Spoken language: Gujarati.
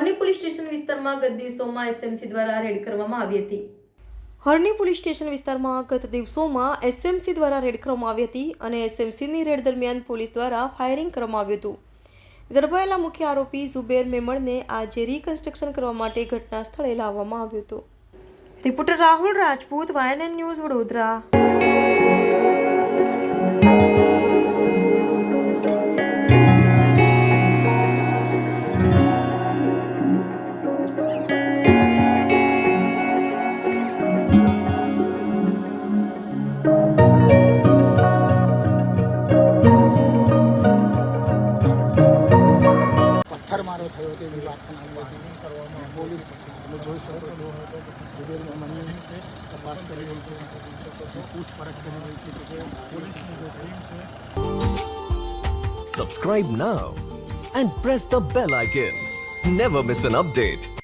હરણી પોલીસ સ્ટેશન વિસ્તારમાં ગત દિવસોમાં એસએમસી દ્વારા રેડ કરવામાં આવી હતી. હરણી પોલીસ સ્ટેશન વિસ્તારમાં ગત દિવસોમાં એસએમસી દ્વારા રેડ કરવામાં આવી હતી અને એસએમસીની રેડ દરમિયાન પોલીસ દ્વારા ફાયરિંગ કરવામાં આવ્યું હતું. ઝડપાયેલા મુખ્ય આરોપી ઝુબેર મેમણને આજે રિકન્સ્ટ્રક્શન કરવા માટે ઘટના સ્થળે લાવવામાં આવ્યો હતો. Reporter Rahul Rajput, YNN news, Vadodara. પથ્થરમારો થયો તેવી વાત પણ આવી હતી. પોલીસ તમે જોઈ શકો છો ઝુબેર મેમણની તપાસ કરી રહી છે, પૂછપરછ કરી રહી છે કે પોલીસની જે ટીમ છે. Subscribe now and press the bell icon. Never miss an update.